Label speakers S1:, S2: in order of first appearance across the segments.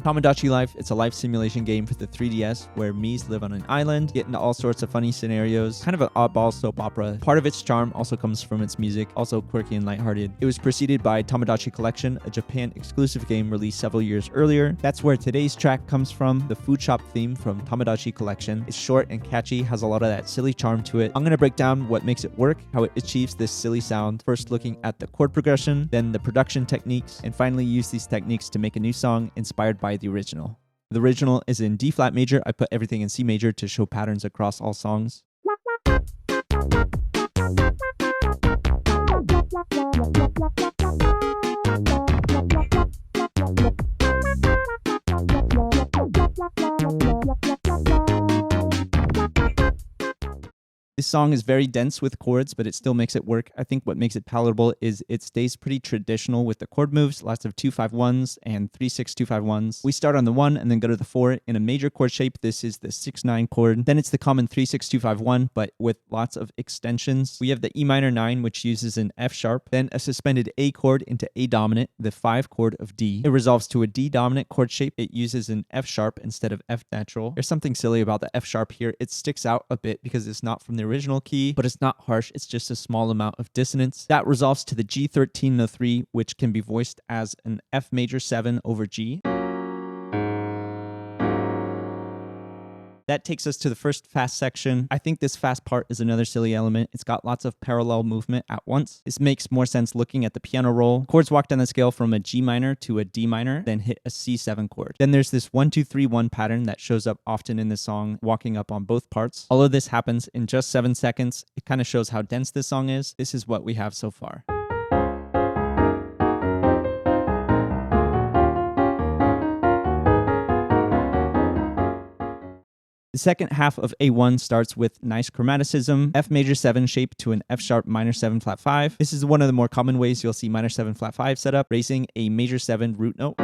S1: Tomodachi Life, it's a life simulation game for the 3DS where Miis live on an island, get into all sorts of funny scenarios, kind of an oddball soap opera. Part of its charm also comes from its music, also quirky and lighthearted. It was preceded by Tomodachi Collection, a Japan exclusive game released several years earlier. That's where today's track comes from, the food shop theme from Tomodachi Collection. It's short and catchy, has a lot of that silly charm to it. I'm going to break down what makes it work, how it achieves this silly sound, first looking at the chord progression, then the production techniques, and finally use these techniques to make a new song inspired by the original. The original is in D flat major. I put everything in C major to show patterns across all songs. This song is very dense with chords, but it still makes it work. I think what makes it palatable is it stays pretty traditional with the chord moves, lots of 2-5-1s and 3-6-2-5-1s. We start on the 1 and then go to the 4 in a major chord shape. This is the 6-9 chord. Then it's the common 3-6-2-5-1, but with lots of extensions. We have the E minor 9, which uses an F sharp, then a suspended A chord into A dominant, the 5 chord of D. It resolves to a D dominant chord shape. It uses an F sharp instead of F natural. There's something silly about the F sharp here. It sticks out a bit because it's not from the original key, but it's not harsh. It's just a small amount of dissonance. That resolves to the G1303, which can be voiced as an F major 7 over G. That takes us to the first fast section. I think this fast part is another silly element. It's got lots of parallel movement at once. This makes more sense looking at the piano roll. Chords walk down the scale from a G minor to a D minor, then hit a C7 chord. Then there's this 1-2-3-1 pattern that shows up often in the song, walking up on both parts. All of this happens in just 7 seconds. It kind of shows how dense this song is. This is what we have so far. The second half of A1 starts with nice chromaticism, F major 7 shape to an F sharp minor 7 flat 5. This is one of the more common ways you'll see minor 7 flat 5 set up, raising a major 7 root note.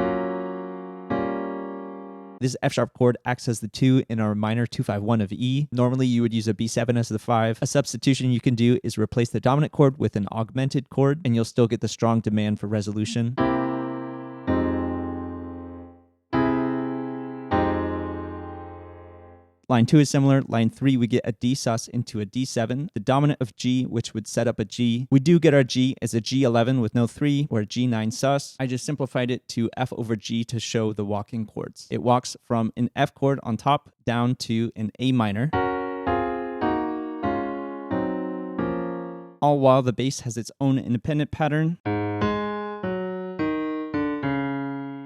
S1: This F sharp chord acts as the 2 in our minor 2-5-1 of E. Normally you would use a B7 as the 5. A substitution you can do is replace the dominant chord with an augmented chord, and you'll still get the strong demand for resolution. Line 2 is similar. Line 3, we get a D sus into a D7, the dominant of G, which would set up a G. We do get our G as a G11 with no 3, or a G9 sus. I just simplified it to F over G to show the walking chords. It walks from an F chord on top down to an A minor, all while the bass has its own independent pattern.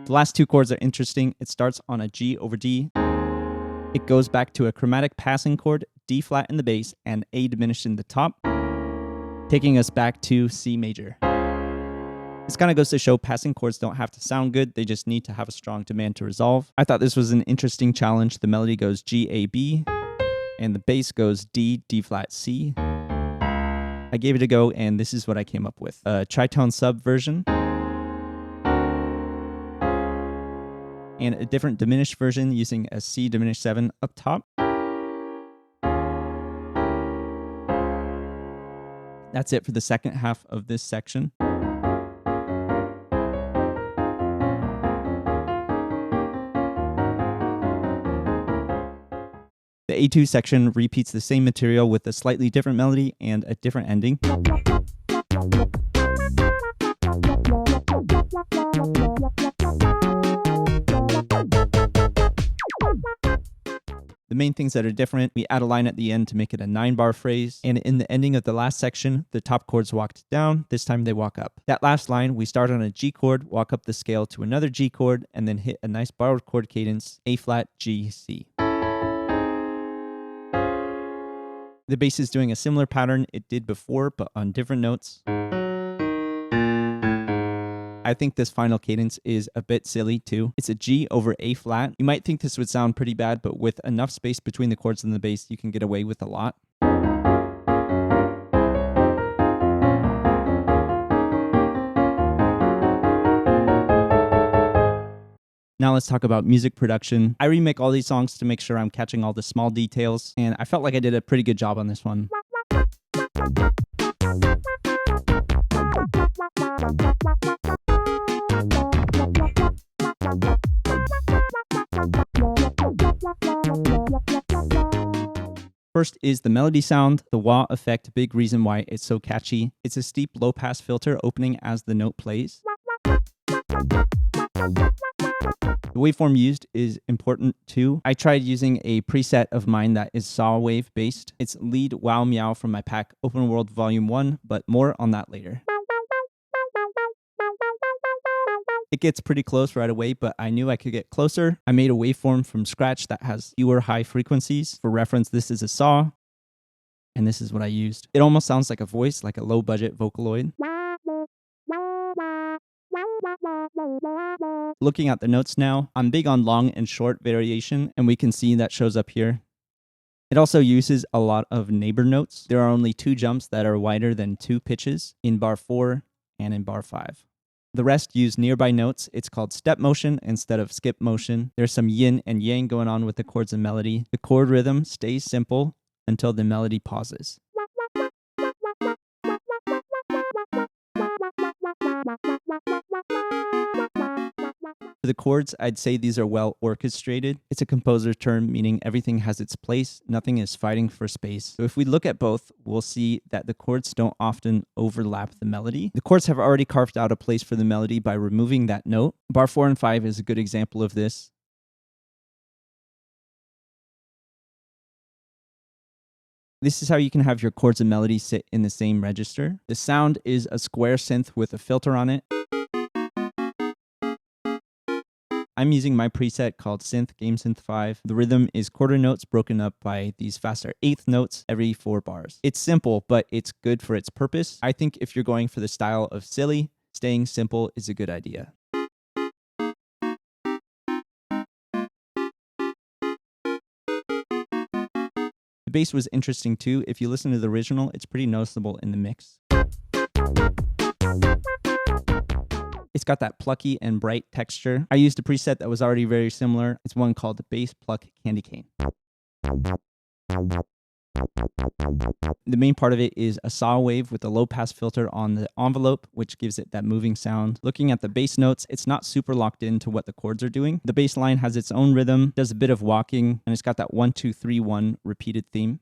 S1: The last 2 chords are interesting. It starts on a G over D. It goes back to a chromatic passing chord, D flat in the bass, and A diminished in the top, taking us back to C major. This kind of goes to show passing chords don't have to sound good, they just need to have a strong demand to resolve. I thought this was an interesting challenge. The melody goes G, A, B, and the bass goes D, D flat, C. I gave it a go, and this is what I came up with. A tritone sub version, and a different diminished version using a C diminished 7 up top. That's it for the second half of this section. The A2 section repeats the same material with a slightly different melody and a different ending. The main things that are different, we add a line at the end to make it a 9-bar phrase, and in the ending of the last section, the top chords walked down, this time they walk up. That last line, we start on a G chord, walk up the scale to another G chord, and then hit a nice borrowed chord cadence, A flat, G, C. The bass is doing a similar pattern it did before, but on different notes. I think this final cadence is a bit silly too. It's a G over A flat. You might think this would sound pretty bad, but with enough space between the chords and the bass, you can get away with a lot. Now let's talk about music production. I remake all these songs to make sure I'm catching all the small details, and I felt like I did a pretty good job on this one. First is the melody sound. The wah effect, a big reason why it's so catchy. It's a steep low-pass filter opening as the note plays. The waveform used is important too. I tried using a preset of mine that is saw wave based. It's lead wow meow from my pack Open World Volume 1, but more on that later. It gets pretty close right away, but I knew I could get closer. I made a waveform from scratch that has fewer high frequencies. For reference, this is a saw, and this is what I used. It almost sounds like a voice, like a low budget Vocaloid. Looking at the notes now, I'm big on long and short variation, and we can see that shows up here. It also uses a lot of neighbor notes. There are only 2 jumps that are wider than 2 pitches, in bar 4 and in bar 5. The rest use nearby notes. It's called step motion instead of skip motion. There's some yin and yang going on with the chords and melody. The chord rhythm stays simple until the melody pauses. For the chords, I'd say these are well orchestrated. It's a composer term, meaning everything has its place, nothing is fighting for space. So if we look at both, we'll see that the chords don't often overlap the melody. The chords have already carved out a place for the melody by removing that note. Bar 4 and 5 is a good example of this. This is how you can have your chords and melody sit in the same register. The sound is a square synth with a filter on it. I'm using my preset called Synth Game Synth 5. The rhythm is quarter notes broken up by these faster eighth notes every 4 bars. It's simple, but it's good for its purpose. I think if you're going for the style of silly, staying simple is a good idea. The bass was interesting too. If you listen to the original, it's pretty noticeable in the mix. It's got that plucky and bright texture. I used a preset that was already very similar. It's one called the Bass Pluck Candy Cane. The main part of it is a saw wave with a low pass filter on the envelope, which gives it that moving sound. Looking at the bass notes, it's not super locked into what the chords are doing. The bass line has its own rhythm, does a bit of walking, and it's got that 1, 2, 3, 1 repeated theme.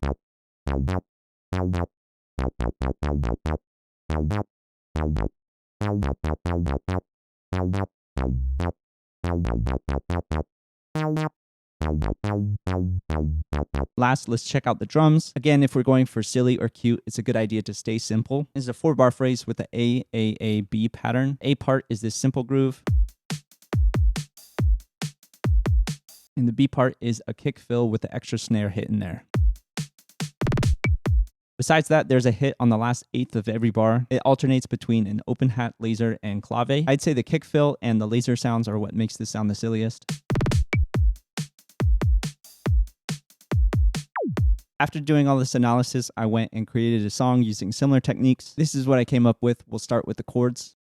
S1: Last, let's check out the drums. Again, if we're going for silly or cute, it's a good idea to stay simple. This is a 4-bar phrase with the A-A-A-B pattern. A part is this simple groove. And the B part is a kick fill with the extra snare hit in there. Besides that, there's a hit on the last eighth of every bar. It alternates between an open hat, laser, and clave. I'd say the kick fill and the laser sounds are what makes this sound the silliest. After doing all this analysis, I went and created a song using similar techniques. This is what I came up with. We'll start with the chords.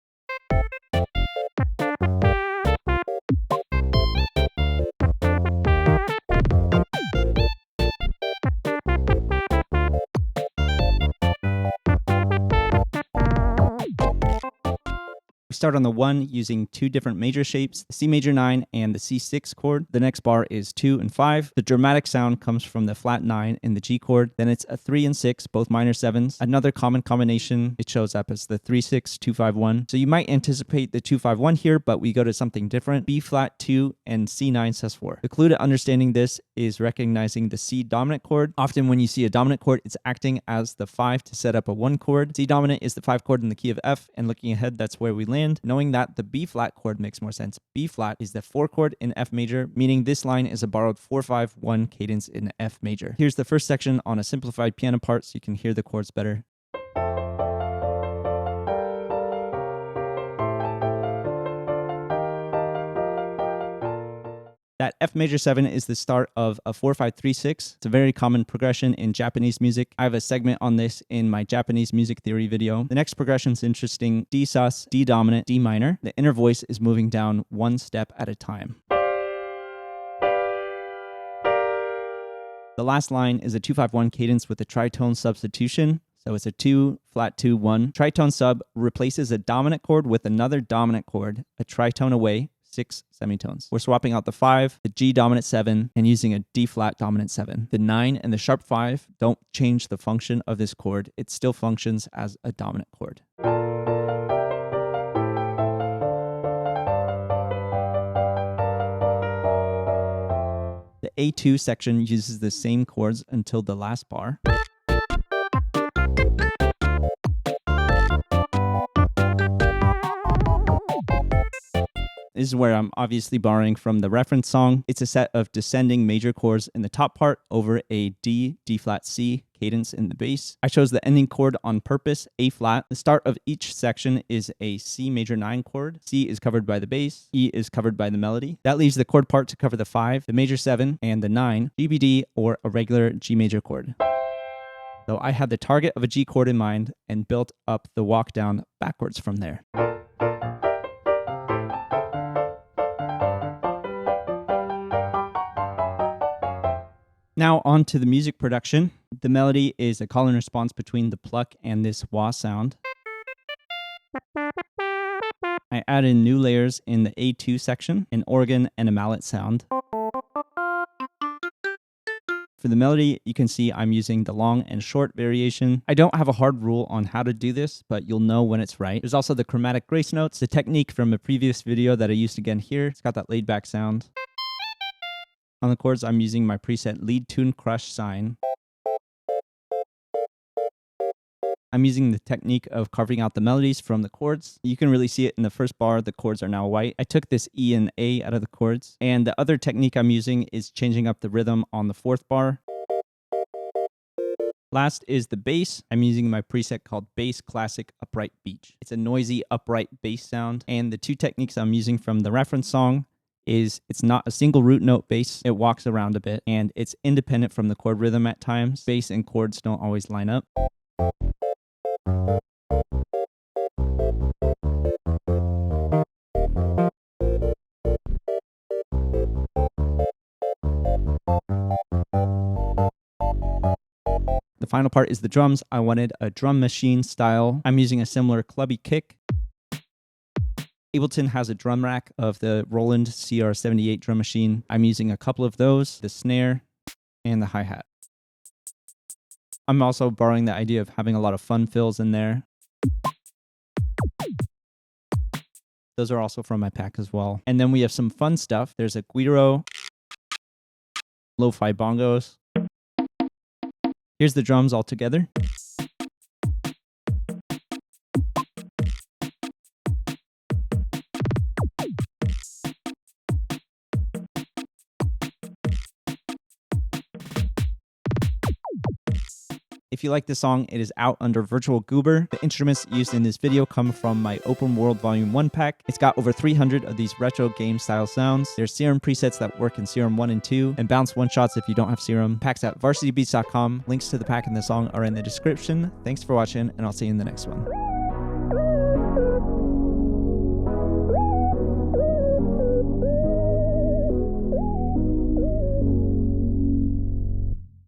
S1: We start on the 1 using 2 different major shapes, the C major 9 and the C6 chord. The next bar is 2 and 5. The dramatic sound comes from the flat 9 in the G chord. Then it's a 3 and 6, both minor 7s. Another common combination, it shows up as the 3-6, 2-5-1. So you might anticipate the 2-5-1 here, but we go to something different. B flat 2 and C9 sus4. The clue to understanding this is recognizing the C dominant chord. Often when you see a dominant chord, it's acting as the 5 to set up a 1 chord. C dominant is the 5 chord in the key of F, and looking ahead, that's where we land. Knowing that, the B flat chord makes more sense. B flat is the 4 chord in F major, meaning this line is a borrowed 4-5-1 cadence in F major. Here's the first section on a simplified piano part so you can hear the chords better. That F major 7 is the start of a 4-5-3-6. It's a very common progression in Japanese music. I have a segment on this in my Japanese music theory video. The next progression is interesting. D sus, D dominant, D minor. The inner voice is moving down 1 step at a time. The last line is a 2-5-1 cadence with a tritone substitution. So it's a 2, flat 2, 1. Tritone sub replaces a dominant chord with another dominant chord, a tritone away. 6 semitones. We're swapping out the 5, the G dominant 7, and using a D flat dominant 7. The 9 and the sharp 5 don't change the function of this chord. It still functions as a dominant chord. The A2 section uses the same chords until the last bar. This is where I'm obviously borrowing from the reference song. It's a set of descending major chords in the top part over a D, D flat C cadence in the bass. I chose the ending chord on purpose, A flat. The start of each section is a C major 9 chord. C is covered by the bass. E is covered by the melody. That leaves the chord part to cover the 5, the major 7, and the 9, GBD, or a regular G major chord. So I had the target of a G chord in mind and built up the walk down backwards from there. Now on to the music production. The melody is a call and response between the pluck and this wah sound. I added new layers in the A2 section, an organ and a mallet sound. For the melody, you can see I'm using the long and short variation. I don't have a hard rule on how to do this, but you'll know when it's right. There's also the chromatic grace notes, the technique from a previous video that I used again here. It's got that laid back sound. On the chords, I'm using my preset lead tune crush sine. I'm using the technique of carving out the melodies from the chords. You can really see it in the first bar, the chords are now white. I took this E and A out of the chords. And the other technique I'm using is changing up the rhythm on the 4th bar. Last is the bass. I'm using my preset called Bass Classic Upright Beach. It's a noisy upright bass sound. And the 2 techniques I'm using from the reference song is it's not a single root note bass, it walks around a bit, and it's independent from the chord rhythm at times. Bass and chords don't always line up. The final part is the drums. I wanted a drum machine style. I'm using a similar clubby kick. Ableton has a drum rack of the Roland CR78 drum machine. I'm using a couple of those, the snare and the hi-hat. I'm also borrowing the idea of having a lot of fun fills in there. Those are also from my pack as well. And then we have some fun stuff. There's a guiro, lo-fi bongos. Here's the drums all together. If you like this song, it is out under Virtual Goober. The instruments used in this video come from my Open World Volume 1 pack. It's got over 300 of these retro game style sounds. There's Serum presets that work in Serum 1 and 2, and bounce one-shots if you don't have Serum. Pack's at varsitybeats.com. Links to the pack and the song are in the description. Thanks for watching, and I'll see you in the next one.